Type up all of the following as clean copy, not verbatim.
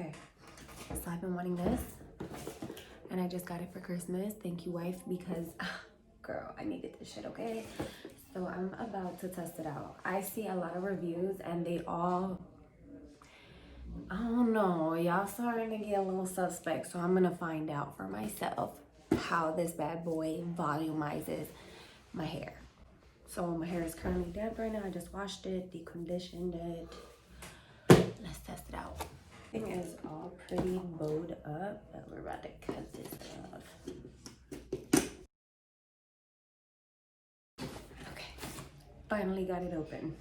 Okay, so I've been wanting this and I just got it for Christmas. Thank you, wife, because girl, I needed this shit, okay? So I'm about to test it out. I see a lot of reviews and they all, I don't know, y'all starting to get a little suspect. So I'm gonna find out for myself how this bad boy volumizes my hair. So my hair is currently damp right now. I just washed it, deconditioned it. Let's test it out. Thing is all pretty bowed up, but we're about to cut this off. Okay, finally got it open.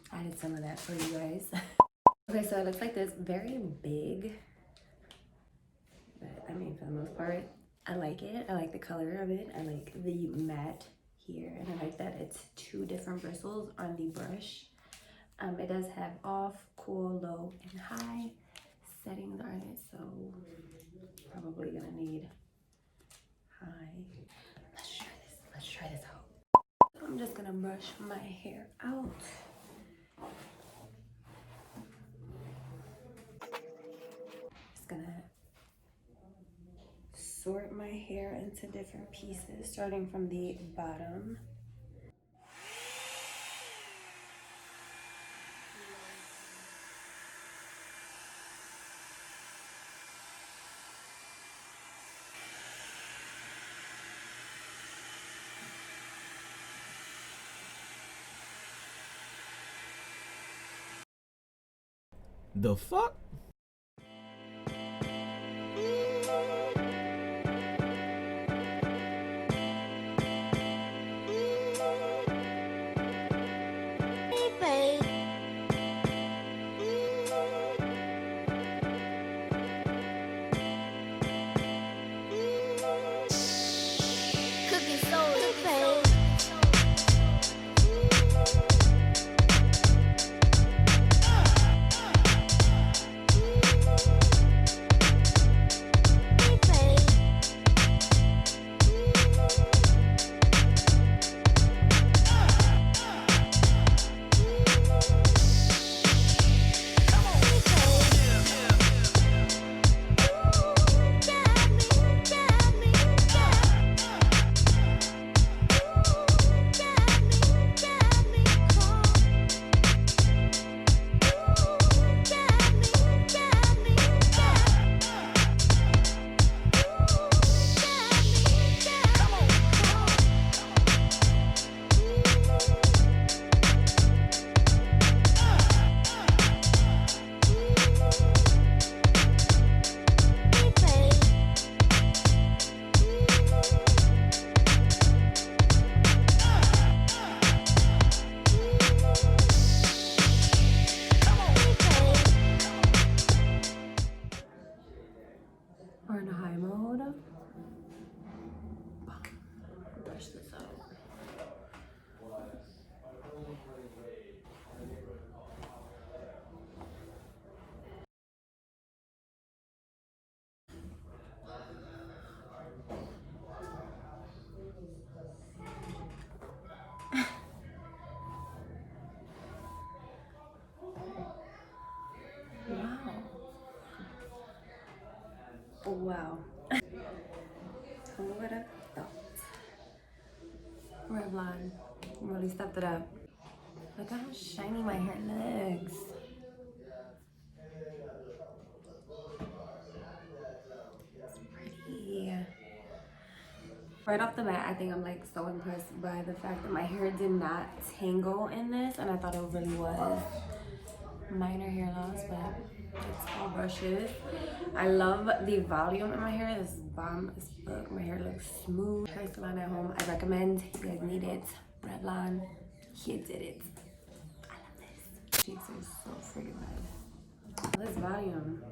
I did some of that for you guys. Okay, so it looks like this, very big, but I mean, for the most part, I like it. I like the color of it. I like the matte here, and I like that it's 2 different bristles on the brush. It does have off, cool, low, and high settings on it, so probably gonna need high. Let's try this out. I'm just gonna brush my hair out. Just gonna sort my hair into different pieces, starting from the bottom. The fuck? We're in a high mode. Brush this out. Wow. Wow. Who would have thought? Revlon really stepped it up. Look how shiny my hair looks. It's pretty. Right off the bat, I think I'm like so impressed by the fact that my hair did not tangle in this, and I thought it really was minor hair loss, but it's all brushes. I love the volume in my hair. This is bomb as fuck. My hair looks smooth. Hair salon at home, I recommend. You guys need it. Revlon, he did it. I love this. Cheeks are so freaking red. This volume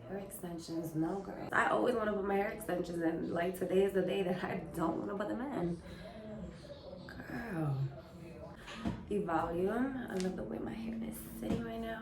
Hair extensions, no girl. I always want to put my hair extensions in. Like today is the day that I don't want to put them in. Girl. Volume. I love the way my hair is sitting right now.